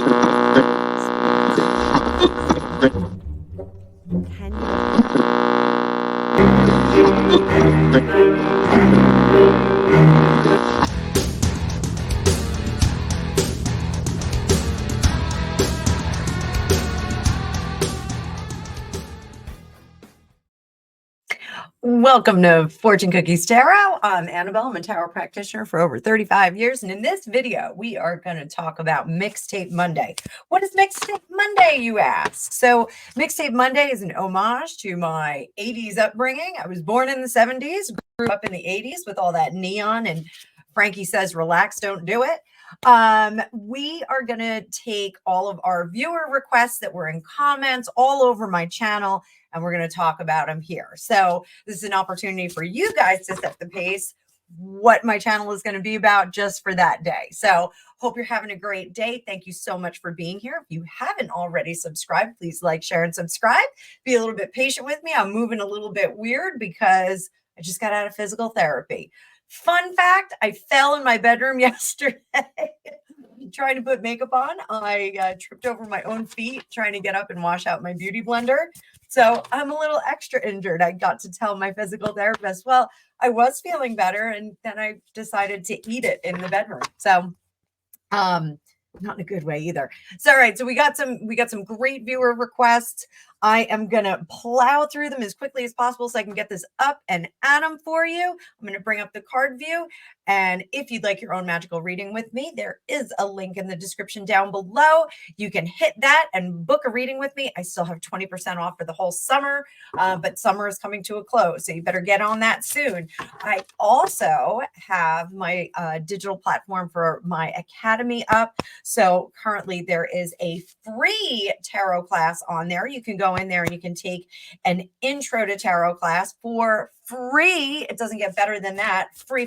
Can you? Welcome to Fortune Cookies Tarot. I'm Annabelle. I'm a tarot practitioner for over 35 years. And in this video, we are going to talk about Mixtape Monday. What is Mixtape Monday, you ask? So Mixtape Monday is an homage to my 80s upbringing. I was born in the 70s, grew up in the 80s with all that neon and Frankie Says Relax, Don't Do It. We are going to take all of our viewer requests that were in comments all over my channel, and we're going to talk about them here. So this is an opportunity for you guys to set the pace, what my channel is going to be about just for that day. So hope you're having a great day. Thank you so much for being here. If you haven't already subscribed, please like, share, and subscribe. Be a little bit patient with me. I'm moving a little bit weird because I just got out of physical therapy. Fun fact, I fell in my bedroom yesterday trying to put makeup on. I tripped over my own feet trying to get up and wash out my beauty blender. So I'm a little extra injured. I got to tell my physical therapist, well, I was feeling better, and then I decided to eat it in the bedroom. So not in a good way either. So all right, so we got some great viewer requests. I am gonna plow through them as quickly as possible so I can get this up and at them for you. I'm gonna bring up the card view, and if you'd like your own magical reading with me, there is a link in the description down below. You can hit that and book a reading with me. I still have 20% off for the whole summer, but summer is coming to a close, so you better get on that soon. I also have my digital platform for my academy up. So currently there is a free tarot class on there. You can go in there and you can take an intro to tarot class for free. It doesn't get better than that. Free.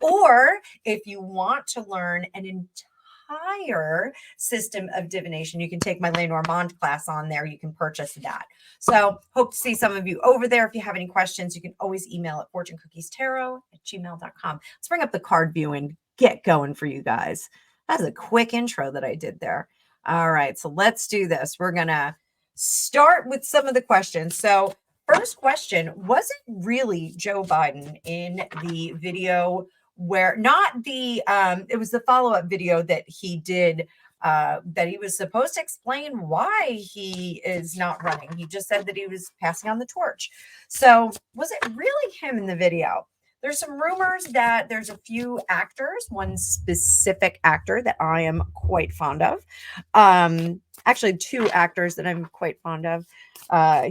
Or if you want to learn an entire system of divination, you can take my Lenormand class on there. You can purchase that. So hope to see some of you over there. If you have any questions, you can always email at fortunecookiestarot@gmail.com. Let's bring up the card view and get going for you guys. That's a quick intro that I did there. All right, so let's do this. We're going to start with some of the questions. So first question, was it really Joe Biden in the video where not the, it was the follow-up video that he did, that he was supposed to explain why he is not running. He just said that he was passing on the torch. So was it really him in the video? There's some rumors that there's a few actors, one specific actor that I am quite fond of. Actually, two actors that I'm quite fond of.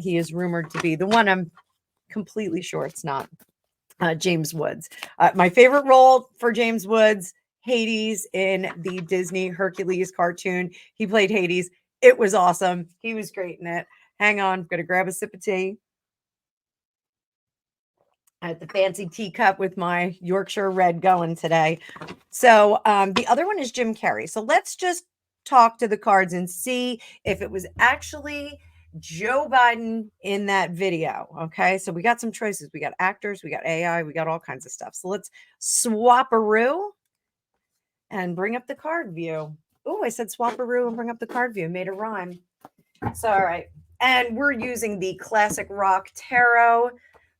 He is rumored to be the one I'm completely sure it's not, James Woods. My favorite role for James Woods, Hades in the Disney Hercules cartoon. He played Hades. It was awesome. He was great in it. Hang on, I'm going to grab a sip of tea. I had the fancy teacup with my Yorkshire red going today. So the other one is Jim Carrey. So let's just talk to the cards and see if it was actually Joe Biden in that video. Okay, so we got some choices. We got actors, we got AI, we got all kinds of stuff. So let's swap-a-roo and bring up the card view. Oh, I said swap-a-roo and bring up the card view. Made a rhyme. So all right. And we're using the Classic Rock Tarot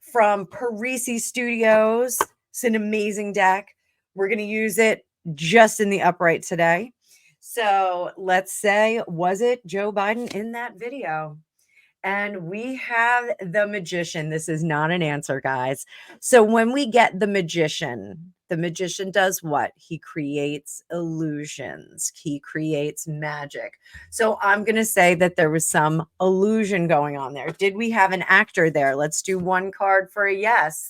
from Parisi Studios. It's an amazing deck. We're going to use it just in the upright today. So let's say, was it Joe Biden in that video? And we have the Magician. This is not an answer, guys. So when we get the Magician does what? He creates illusions. He creates magic. So I'm going to say that there was some illusion going on there. Did we have an actor there? Let's do one card for a yes.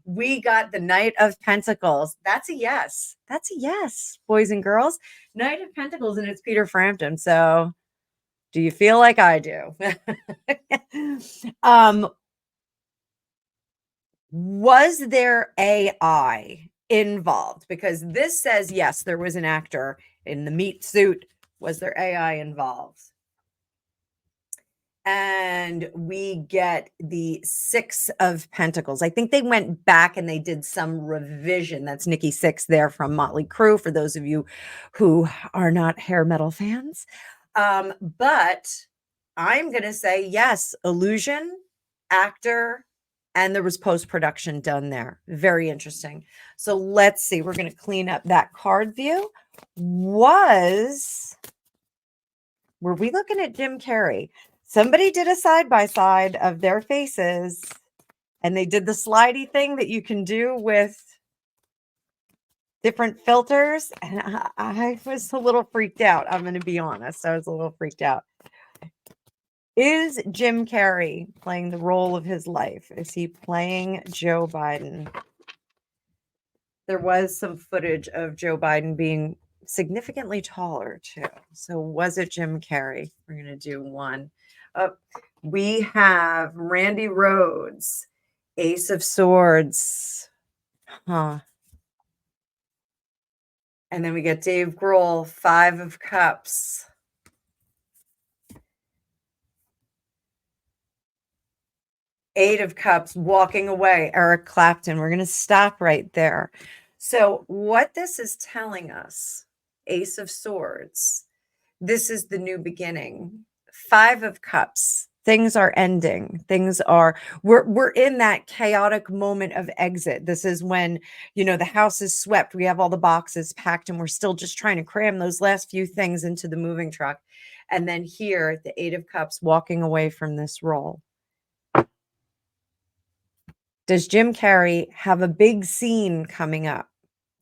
We got the Knight of Pentacles. That's a yes. That's a yes, boys and girls. Knight of Pentacles, and it's Peter Frampton. So do you feel like I do? Was there AI involved? Because this says, yes, there was an actor in the meat suit. Was there AI involved? And we get the 6 of Pentacles. I think they went back and they did some revision. That's Nikki Sixx there from Motley Crue, for those of you who are not hair metal fans. But I'm going to say yes, illusion, actor, and there was post-production done there. Very interesting. So let's see. We're going to clean up that card view. Were we looking at Jim Carrey? Somebody did a side-by-side of their faces, and they did the slidey thing that you can do with different filters. And I was a little freaked out. I'm going to be honest. I was a little freaked out. Is Jim Carrey playing the role of his life? Is he playing Joe Biden? There was some footage of Joe Biden being significantly taller too. So was it Jim Carrey? We're going to do one. We have Randy Rhoads, Ace of Swords. And then we get Dave Grohl, 5 of Cups. Eight of Cups, walking away, Eric Clapton. We're going to stop right there. So what this is telling us, Ace of Swords, this is the new beginning. 5 of Cups, things are ending. We're in that chaotic moment of exit. This is when, the house is swept. We have all the boxes packed and we're still just trying to cram those last few things into the moving truck. And then here, the 8 of Cups, walking away from this role. Does Jim Carrey have a big scene coming up?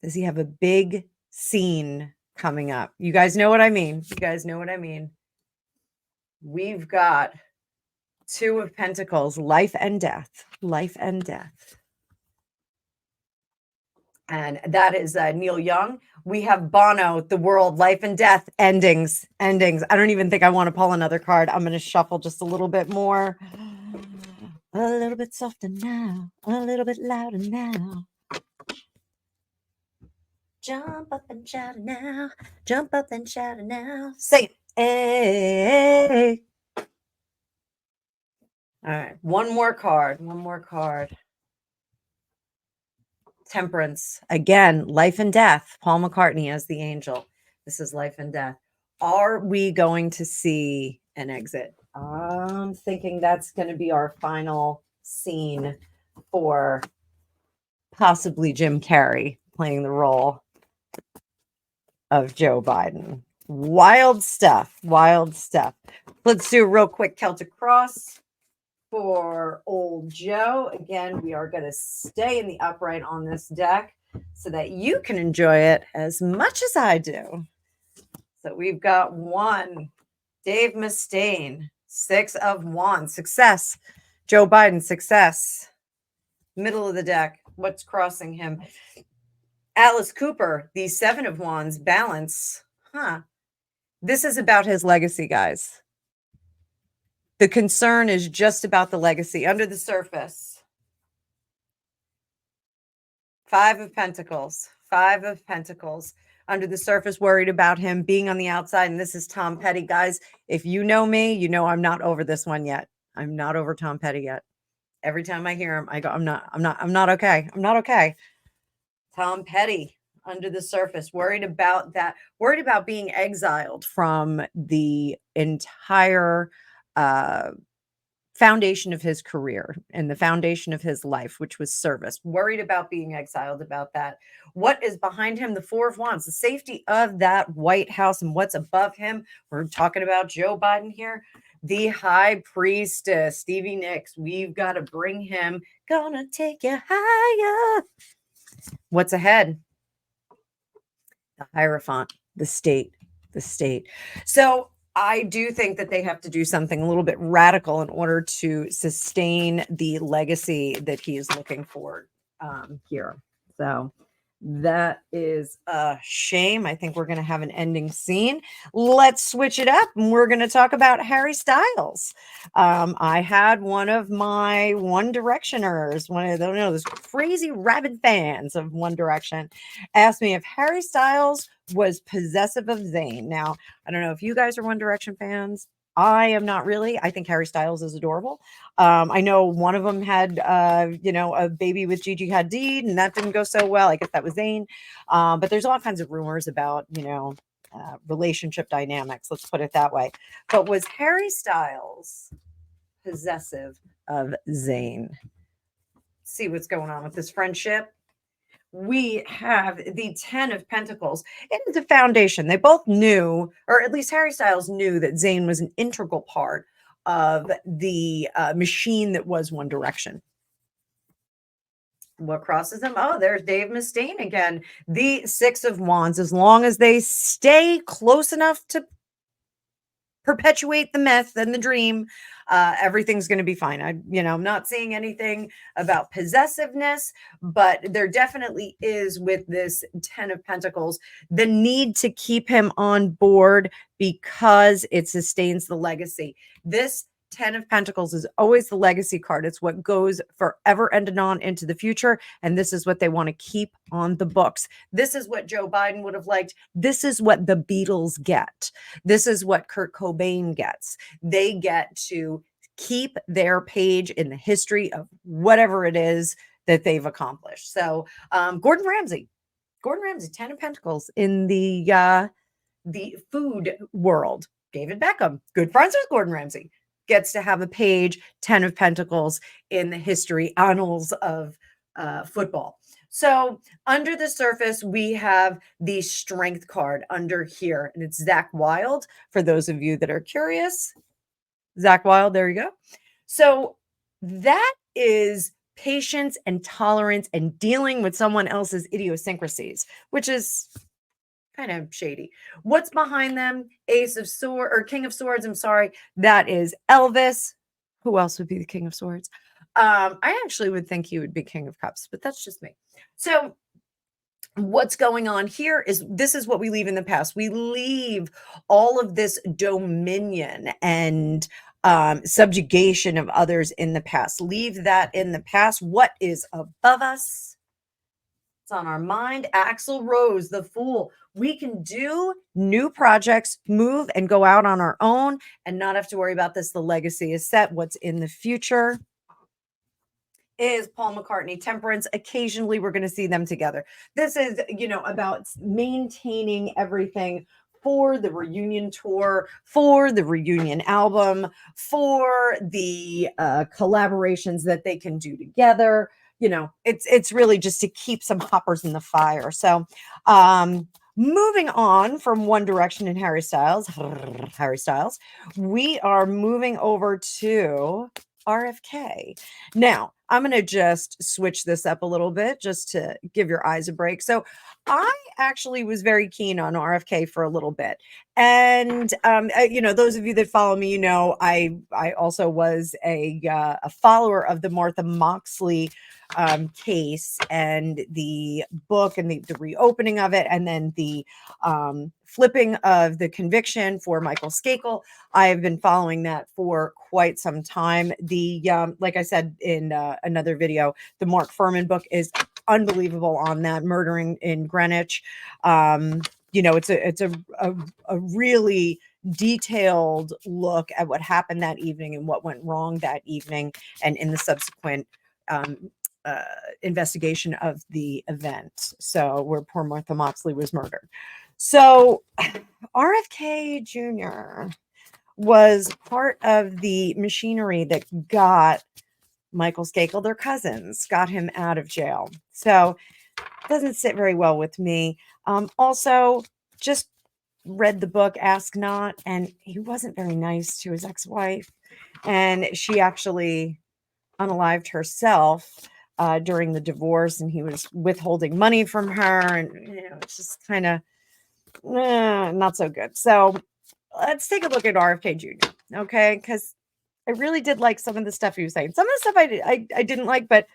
Does he have a big scene coming up? You guys know what I mean. We've got 2 of Pentacles, life and death. And that is Neil Young. We have Bono, The World, life and death, endings. I don't even think I want to pull another card. I'm going to shuffle just a little bit more. A little bit softer now, a little bit louder now. Jump up and shout it now. Say it. Hey. All right, one more card. Temperance. Again, life and death. Paul McCartney as the angel. This is life and death. Are we going to see an exit? I'm thinking that's going to be our final scene for possibly Jim Carrey playing the role of Joe Biden. Wild stuff. Let's do a real quick Celtic cross for old Joe. Again, we are going to stay in the upright on this deck so that you can enjoy it as much as I do. So we've got 1, Dave Mustaine, 6 of Wands, success. Joe Biden, success. Middle of the deck, what's crossing him? Alice Cooper, the 7 of Wands, balance. This is about his legacy, guys. The concern is just about the legacy. Under the surface, 5 of Pentacles. Under the surface, worried about him being on the outside. And this is Tom Petty, guys. If you know me, you know I'm not over this one yet. I'm not over Tom Petty yet. Every time I hear him, I go, I'm not okay. Tom Petty, under the surface, worried about that, worried about being exiled from the entire foundation of his career and the foundation of his life, which was service. Worried about being exiled about that. What is behind him? The 4 of Wands, the safety of that White House and what's above him. We're talking about Joe Biden here. The high priestess, Stevie Nicks. We've got to bring him. Gonna take you higher. What's ahead? The Hierophant, the state. So I do think that they have to do something a little bit radical in order to sustain the legacy that he is looking for here. So that is a shame. I think we're going to have an ending scene. Let's switch it up and we're going to talk about Harry Styles. I had one of my One Directioners, those crazy rabid fans of One Direction, asked me if Harry Styles was possessive of Zayn. Now, I don't know if you guys are One Direction fans. I am not really. I think Harry Styles is adorable. I know one of them had, a baby with Gigi Hadid, and that didn't go so well. I guess that was Zayn. But there's all kinds of rumors about, relationship dynamics. Let's put it that way. But was Harry Styles possessive of Zayn? See what's going on with this friendship. We have the 10 of Pentacles. It is a foundation. They both knew, or at least Harry Styles knew, that Zayn was an integral part of the machine that was One Direction. What crosses them? Oh, there's Dave Mustaine again. The Six of Wands. As long as they stay close enough to perpetuate the myth and the dream, everything's going to be fine. I'm not seeing anything about possessiveness, but there definitely is, with this 10 of Pentacles, the need to keep him on board because it sustains the legacy. This 10 of Pentacles is always the legacy card. It's what goes forever and anon into the future. And this is what they want to keep on the books. This is what Joe Biden would have liked. This is what the Beatles get. This is what Kurt Cobain gets. They get to keep their page in the history of whatever it is that they've accomplished. So Gordon Ramsay, 10 of Pentacles in the food world. David Beckham, good friends with Gordon Ramsay, gets to have a page, 10 of Pentacles, in the history annals of football. So under the surface, we have the Strength card under here, and it's Zach Wilde. For those of you that are curious, Zach Wilde, there you go. So that is patience and tolerance and dealing with someone else's idiosyncrasies, which is kind of shady. What's behind them? Ace of Swords, or King of Swords, I'm sorry. That is Elvis. Who else would be the King of Swords? I actually would think he would be King of Cups, but that's just me. So what's going on here is, this is what we leave in the past. We leave all of this dominion and subjugation of others in the past. Leave that in the past. What is above us? It's on our mind. Axl Rose, the Fool. We can do new projects, move and go out on our own and not have to worry about this. The legacy is set. What's in the future is Paul McCartney, Temperance. Occasionally we're going to see them together. This is, about maintaining everything for the reunion tour, for the reunion album, for the collaborations that they can do together. It's really just to keep some hoppers in the fire. So moving on from One Direction and Harry Styles, we are moving over to RFK. Now, I'm going to just switch this up a little bit just to give your eyes a break. So I actually was very keen on RFK for a little bit. And, those of you that follow me, I also was a follower of the Martha Moxley case and the book and the reopening of it, and then the flipping of the conviction for Michael Skakel. I have been following that for quite some time. The like I said in another video, the Mark Furman book is unbelievable on that, Murdering in Greenwich. It's a really detailed look at what happened that evening and what went wrong that evening, and in the subsequent investigation of the event. So where poor Martha Moxley was murdered. So RFK Jr. was part of the machinery that got Michael Skakel, their cousins, got him out of jail. So it doesn't sit very well with me. Also, just read the book Ask Not, and he wasn't very nice to his ex-wife, and she actually unalived herself during the divorce, and he was withholding money from her, and it's just kind of not so good. So let's take a look at RFK Jr. Okay, because I really did like some of the stuff he was saying. Some of the stuff I didn't like, but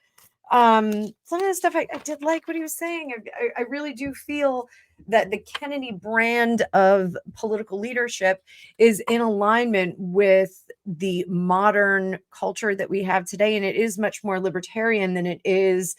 some of the stuff I did like what he was saying. I really do feel that the Kennedy brand of political leadership is in alignment with the modern culture that we have today. And it is much more libertarian than it is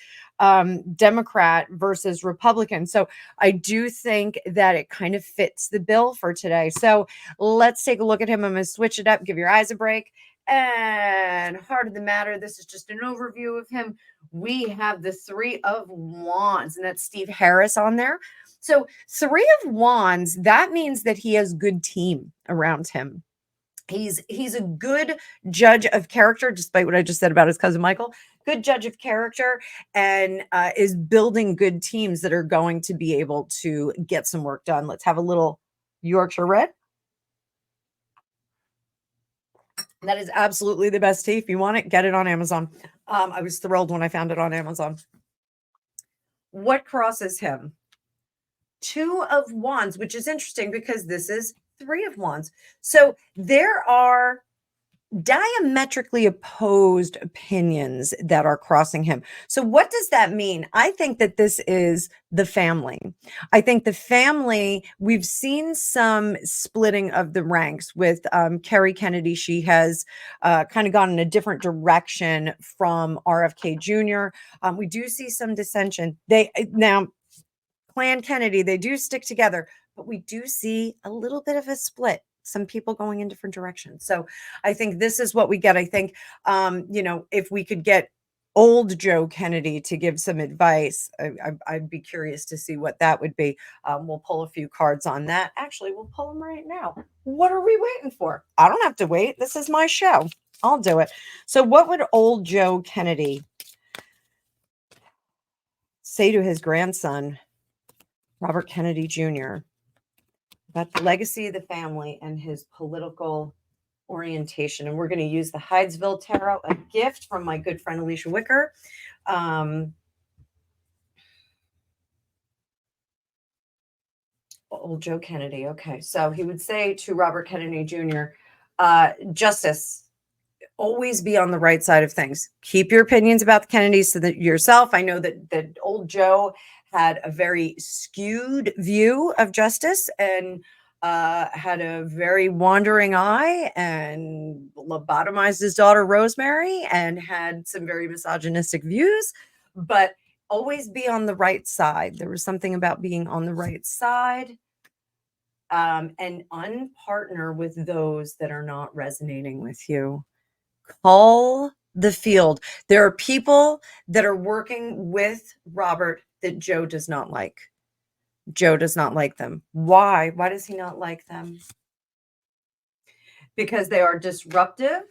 Democrat versus Republican. So I do think that it kind of fits the bill for today. So let's take a look at him. I'm going to switch it up, give your eyes a break. And heart of the matter, this is just an overview of him. We have the Three of Wands, and that's Steve Harris on there. So Three of Wands, that means that he has good team around him. He's a good judge of character, despite what I just said about his cousin Michael. Good judge of character, and is building good teams that are going to be able to get some work done. Let's have a little Yorkshire Red. That is absolutely the best tea. If you want it, get it on Amazon. I was thrilled when I found it on Amazon. What crosses him? Two of Wands, which is interesting because this is Three of Wands. So there are diametrically opposed opinions that are crossing him. So what does that mean? I think that this is the family. I think the family, we've seen some splitting of the ranks with Kerry Kennedy. She has kind of gone in a different direction from RFK Jr. We do see some dissension. Now, Clan Kennedy, they do stick together, but we do see a little bit of a split, some people going in different directions. So I think this is what we get. I think, if we could get old Joe Kennedy to give some advice, I'd be curious to see what that would be. We'll pull a few cards on that. Actually, we'll pull them right now. What are we waiting for? I don't have to wait. This is my show. I'll do it. So what would old Joe Kennedy say to his grandson, Robert Kennedy Jr., about the legacy of the family and his political orientation? And we're going to use the Hydesville Tarot, a gift from my good friend Alicia Wicker. Old Joe Kennedy. Okay. So he would say to Robert Kennedy Jr., Justice, always be on the right side of things. Keep your opinions about the Kennedys to yourself. I know that old Joe had a very skewed view of justice and had a very wandering eye and lobotomized his daughter Rosemary and had some very misogynistic views, but always be on the right side. There was something about being on the right side, and unpartner with those that are not resonating with you. Call the field. There are people that are working with Robert that Joe does not like. Joe does not like them. Why? Why does he not like them? Because they are disruptive.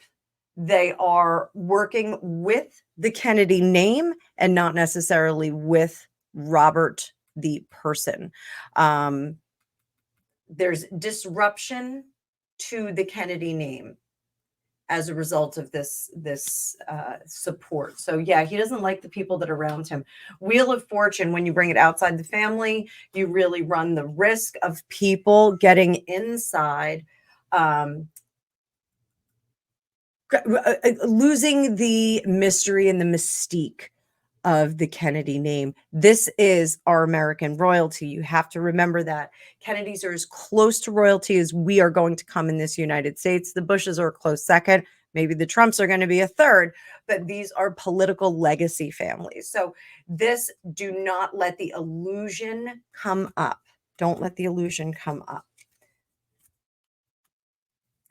They are working with the Kennedy name and not necessarily with Robert, the person. There's disruption to the Kennedy name as a result of this support. So yeah, he doesn't like the people that are around him. Wheel of Fortune, when you bring it outside the family, you really run the risk of people getting inside, losing the mystery and the mystique of the Kennedy name. This is our American royalty. You have to remember that. Kennedys are as close to royalty as we are going to come in this United States. The Bushes are a close second. Maybe the Trumps are going to be a third, but these are political legacy families. So do not let the illusion come up. Don't let the illusion come up.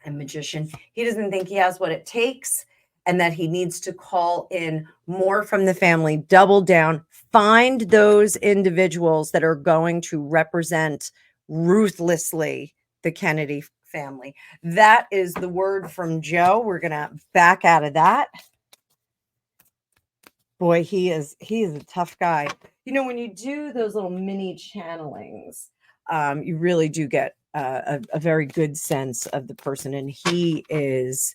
And Magician, he doesn't think he has what it takes, and that he needs to call in more from the family, double down, find those individuals that are going to represent ruthlessly the Kennedy family. That is the word from Joe. We're going to back out of that. Boy, he is a tough guy. When you do those little mini channelings, you really do get a very good sense of the person, and he is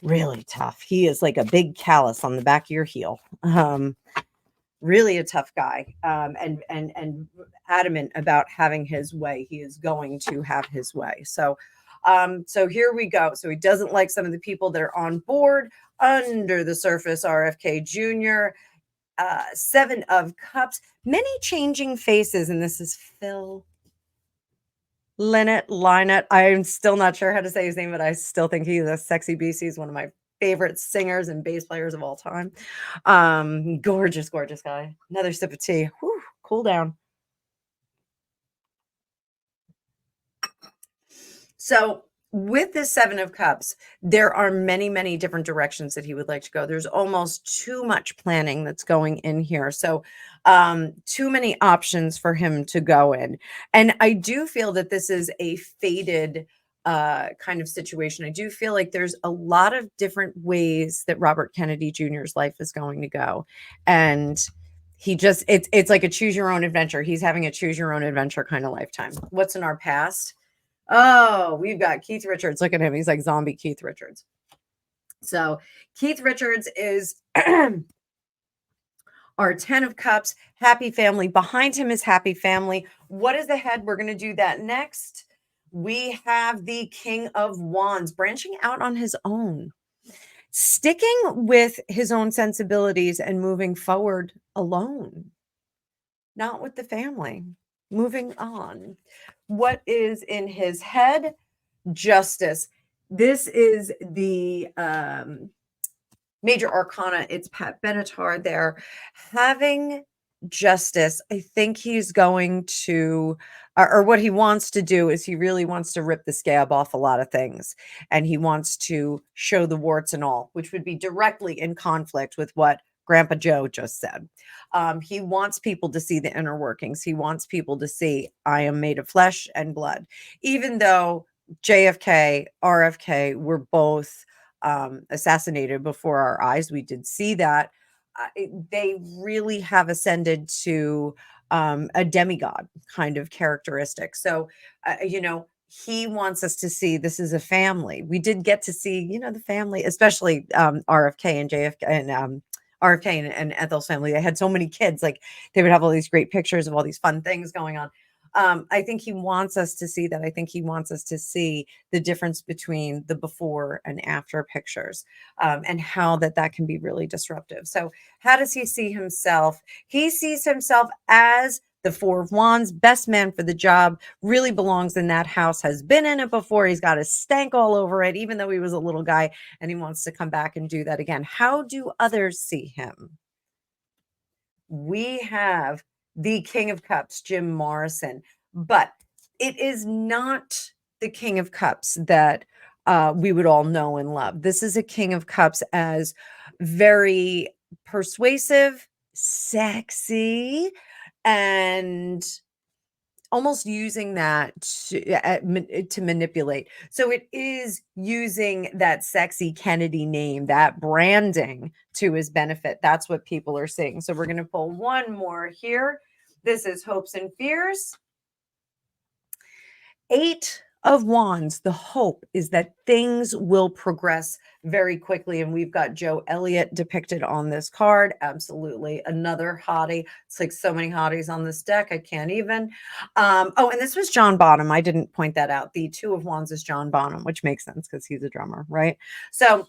really tough. He is like a big callus on the back of your heel. Really a tough guy, and adamant about having his way. He is going to have his way. So here we go. So he doesn't like some of the people that are on board. Under the surface, RFK Jr., Seven of Cups, many changing faces, and this is Phil Lynott. I'm still not sure how to say his name, but I still think he's a sexy beast. He's one of my favorite singers and bass players of all time. Gorgeous, gorgeous guy. Another sip of tea. Whew, cool down. So with the Seven of Cups, there are many, many different directions that he would like to go. There's almost too much planning that's going in here. So too many options for him to go in. And I do feel that this is a fated kind of situation. I do feel like there's a lot of different ways that Robert Kennedy Jr.'s life is going to go. And he just it's like a choose your own adventure. He's having a choose your own adventure kind of lifetime. What's in our past? Oh, we've got Keith Richards. Look at him. He's like zombie Keith Richards. So Keith Richards is our 10 of Cups, happy family. Behind him is happy family. What is ahead? We're going to do that next. We have the King of Wands branching out on his own, sticking with his own sensibilities and moving forward alone, not with the family. Moving on. What is in his head? Justice. This is the major arcana. It's Pat Benatar there. Having justice, I think he's going to, or what he wants to do is he really wants to rip the scab off a lot of things. And he wants to show the warts and all, which would be directly in conflict with what Grandpa Joe just said. He wants people to see the inner workings. He wants people to see, I am made of flesh and blood. Even though JFK, RFK were both assassinated before our eyes, we did see that. They really have ascended to a demigod kind of characteristic. So, he wants us to see this is a family. We did get to see, the family, especially RFK and JFK and RFK and Ethel's family. They had so many kids, like they would have all these great pictures of all these fun things going on. I think he wants us to see that. I think he wants us to see the difference between the before and after pictures, and how that can be really disruptive. So how does he see himself? He sees himself as the Four of Wands, best man for the job, really belongs in that house, has been in it before. He's got a stank all over it, even though he was a little guy, and he wants to come back and do that again. How do others see him? We have the King of Cups, Jim Morrison, but it is not the King of Cups that we would all know and love. This is a King of Cups as very persuasive, sexy, and almost using that to manipulate. So it is using that sexy Kennedy name, that branding to his benefit. That's what people are seeing. So we're going to pull one more here. This is Hopes and Fears. 8 of Wands. The hope is that things will progress very quickly. And we've got Joe Elliott depicted on this card. Absolutely. Another hottie. It's like so many hotties on this deck. I can't even. And this was John Bonham. I didn't point that out. The 2 of Wands is John Bonham, which makes sense because he's a drummer, right? So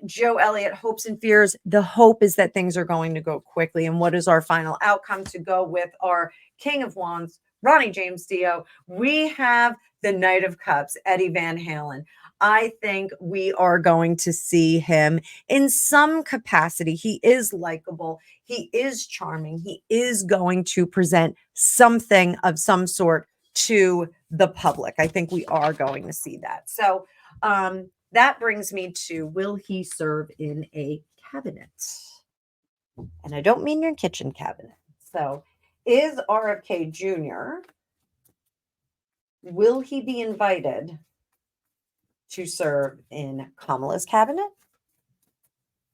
Joe Elliott, Hopes and Fears. The hope is that things are going to go quickly. And what is our final outcome to go with our King of Wands, Ronnie James Dio? We have the Knight of Cups, Eddie Van Halen. I think we are going to see him in some capacity. He is likable. He is charming. He is going to present something of some sort to the public. I think we are going to see that. So that brings me to, will he serve in a cabinet? And I don't mean your kitchen cabinet. So is RFK Jr., will he be invited to serve in Kamala's cabinet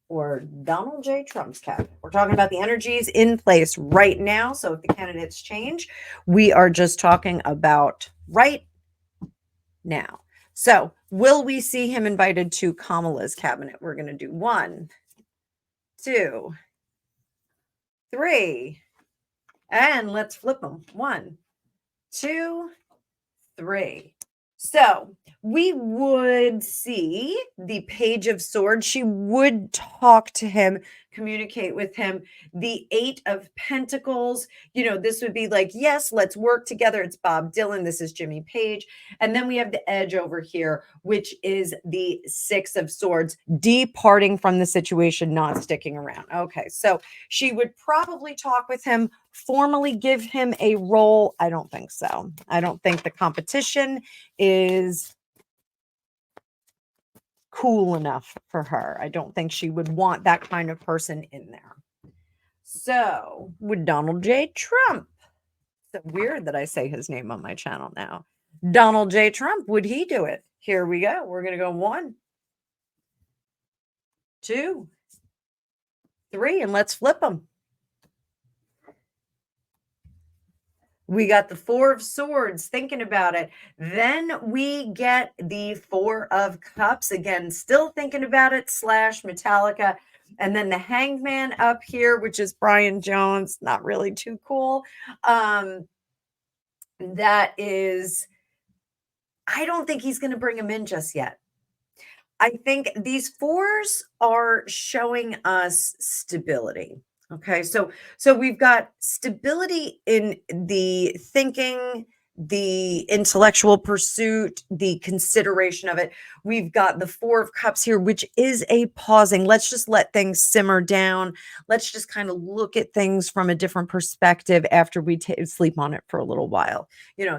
or Donald J. Trump's cabinet? We're talking about the energies in place right now. So if the candidates change, we are just talking about right now. So will we see him invited to Kamala's cabinet? We're going to do 1, 2, 3, and let's flip them. 1, 2, 3. So we would see the Page of Swords. She would talk to him, communicate with him. The Eight of Pentacles, this would be like, yes, let's work together. It's Bob Dylan. This is Jimmy Page. And then we have the Edge over here, which is the Six of Swords, departing from the situation, not sticking around. Okay, so she would probably talk with him, formally give him a role. I don't think so. I don't think the competition is cool enough for her. I don't think she would want that kind of person in there. So, would Donald J. Trump, it's weird that I say his name on my channel now. Donald J. Trump, would he do it? Here we go. We're going to go 1, 2, 3, and let's flip them. We got the Four of Swords, thinking about it. Then we get the Four of Cups, again, still thinking about it, / Metallica. And then the Hangman up here, which is Brian Jones, not really too cool. That is, I don't think he's going to bring him in just yet. I think these fours are showing us stability. Okay, so we've got stability in the thinking, the intellectual pursuit, the consideration of it. We've got the Four of Cups here, which is a pausing. Let's just let things simmer down. Let's just kind of look at things from a different perspective after we sleep on it for a little while.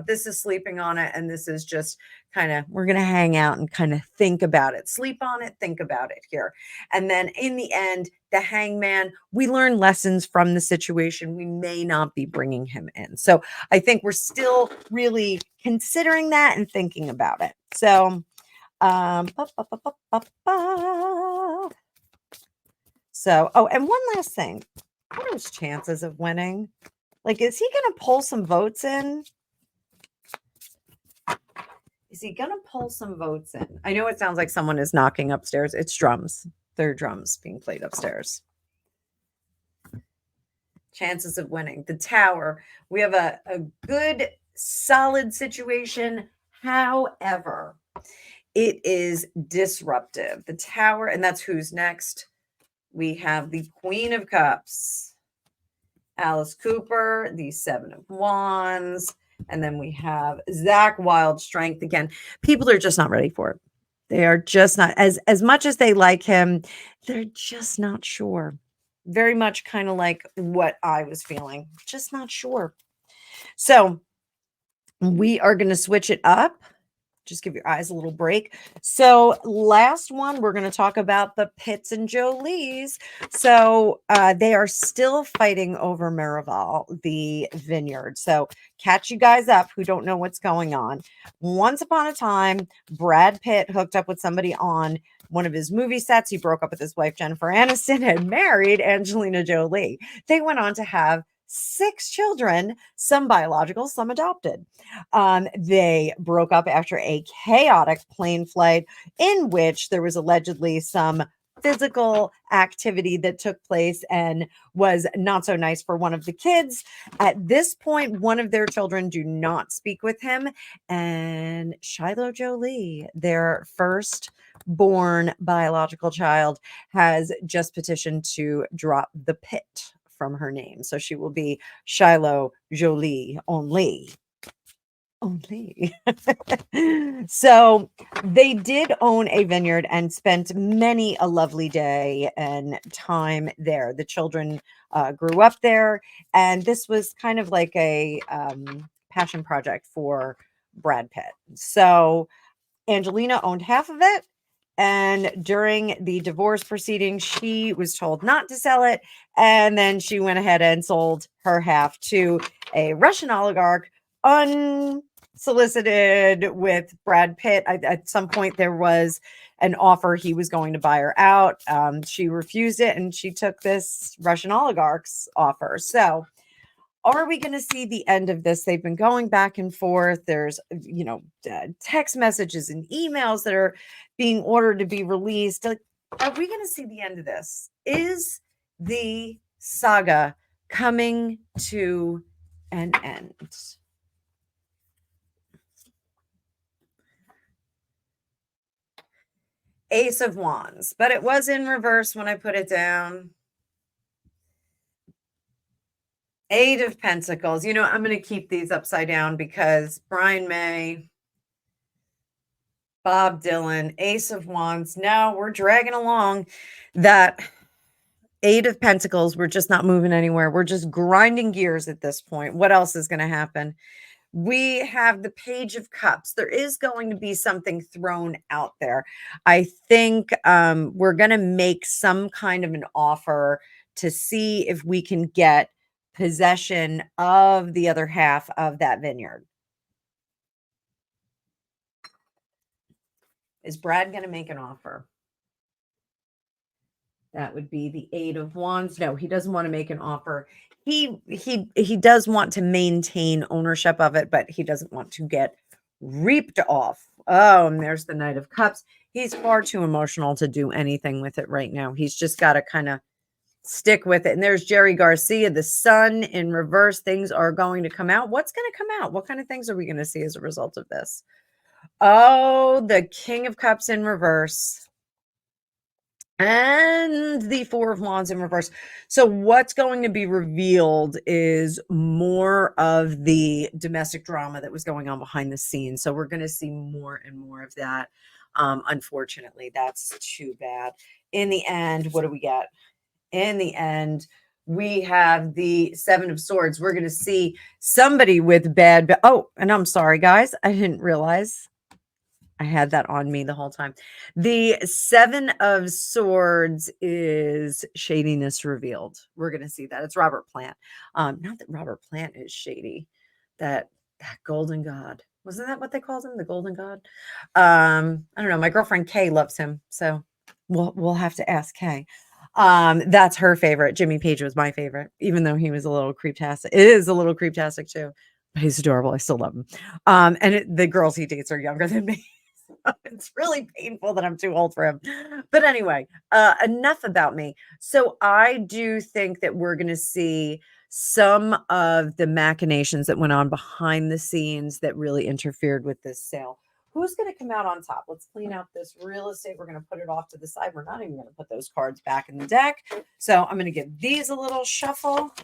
This is sleeping on it, and this is just we're going to hang out and kind of think about it, sleep on it, think about it here. And then in the end, the Hangman, we learn lessons from the situation. We may not be bringing him in. So I think we're still really considering that and thinking about it. So, and one last thing. What are his chances of winning? Like, is he going to pull some votes in? Is he going to pull some votes in? I know it sounds like someone is knocking upstairs. It's drums. There are drums being played upstairs. Chances of winning. The Tower. We have a good, solid situation. However, it is disruptive. The Tower, and that's who's next. We have the Queen of Cups, Alice Cooper, the Seven of Wands. And then we have Zach Wild Strength. Again, people are just not ready for it. They are just not, as much as they like him, they're just not sure. Very much kind of like what I was feeling. Just not sure. So we are going to switch it up. Just give your eyes a little break. So last one, we're going to talk about the Pitts and Jolies. So they are still fighting over Miraval, the vineyard. So catch you guys up who don't know what's going on. Once upon a time, Brad Pitt hooked up with somebody on one of his movie sets. He broke up with his wife, Jennifer Aniston, and married Angelina Jolie. They went on to have 6 children, some biological, some adopted. They broke up after a chaotic plane flight in which there was allegedly some physical activity that took place and was not so nice for one of the kids. At this point, one of their children do not speak with him. And Shiloh Jolie, their first born biological child, has just petitioned to drop the Pitt from her name. So she will be Shiloh Jolie only. So they did own a vineyard and spent many a lovely day and time there. The children grew up there, and this was kind of like a passion project for Brad Pitt. So Angelina owned half of it. And during the divorce proceedings, she was told not to sell it. And then she went ahead and sold her half to a Russian oligarch, unsolicited, with Brad Pitt. At some point, there was an offer he was going to buy her out. She refused it, and she took this Russian oligarch's offer. So are we going to see the end of this? They've been going back and forth. There's, text messages and emails that are being ordered to be released. Like, are we going to see the end of this? Is the saga coming to an end? Ace of Wands, but it was in reverse when I put it down. Eight of Pentacles. You know, I'm going to keep these upside down because Brian May, Bob Dylan, Ace of Wands. No, we're dragging along. That Eight of Pentacles, we're just not moving anywhere. We're just grinding gears at this point. What else is going to happen? We have the Page of Cups. There is going to be something thrown out there. I think we're going to make some kind of an offer to see if we can get possession of the other half of that vineyard. Is Brad going to make an offer? That would be the Eight of Wands. No, he doesn't want to make an offer. He does want to maintain ownership of it, but he doesn't want to get reaped off. Oh, and there's the Knight of Cups. He's far too emotional to do anything with it right now. He's just got to kind of stick with it. And there's Jerry Garcia, the Sun in reverse. Things are going to come out. What's going to come out? What kind of things are we going to see as a result of this? Oh, the King of Cups in reverse. And the Four of Wands in reverse. So what's going to be revealed is more of the domestic drama that was going on behind the scenes. So we're going to see more and more of that. Unfortunately, that's too bad. In the end, what do we get? In the end, we have the Seven of Swords. We're going to see somebody with bad. Oh, and I'm sorry, guys. I didn't realize I had that on me the whole time. The Seven of Swords is shadiness revealed. We're going to see that. It's Robert Plant. Not that Robert Plant is shady. That golden god. Wasn't that what they called him? The golden god? I don't know. My girlfriend Kay loves him. So we'll have to ask Kay. That's her favorite. Jimmy Page was my favorite, even though he was a little creeptastic. It is a little creeptastic too. But he's adorable. I still love him. The girls he dates are younger than me. It's really painful that I'm too old for him. But anyway, enough about me. So I do think that we're going to see some of the machinations that went on behind the scenes that really interfered with this sale. Who's going to come out on top? Let's clean out this real estate. We're going to put it off to the side. We're not even going to put those cards back in the deck. So I'm going to give these a little shuffle.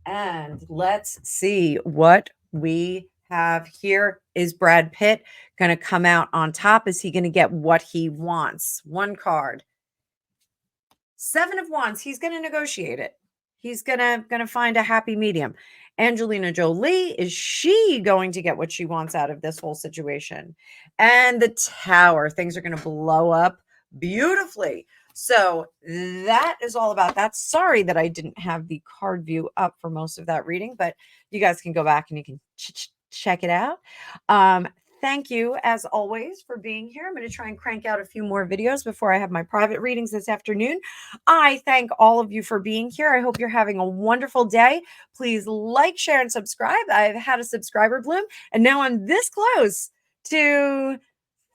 And let's see what we have here. Is Brad Pitt going to come out on top? Is he going to get what he wants? One card. Seven of Wands. He's going to negotiate it. He's going to find a happy medium. Angelina Jolie, is she going to get what she wants out of this whole situation? And the Tower. Things are going to blow up beautifully. So that is all about that. Sorry that I didn't have the card view up for most of that reading, but you guys can go back and you can check it out. Thank you, as always, for being here. I'm going to try and crank out a few more videos before I have my private readings this afternoon. I thank all of you for being here. I hope you're having a wonderful day. Please like, share, and subscribe. I've had a subscriber bloom, and now I'm this close to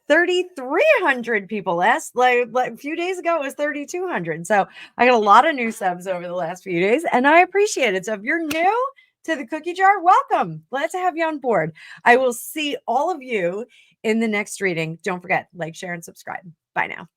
3,300 people. Last like a few days ago, it was 3,200. So I got a lot of new subs over the last few days, and I appreciate it. So if you're new to the cookie jar, welcome. Glad to have you on board. I will see all of you in the next reading. Don't forget, like, share, and subscribe. Bye now.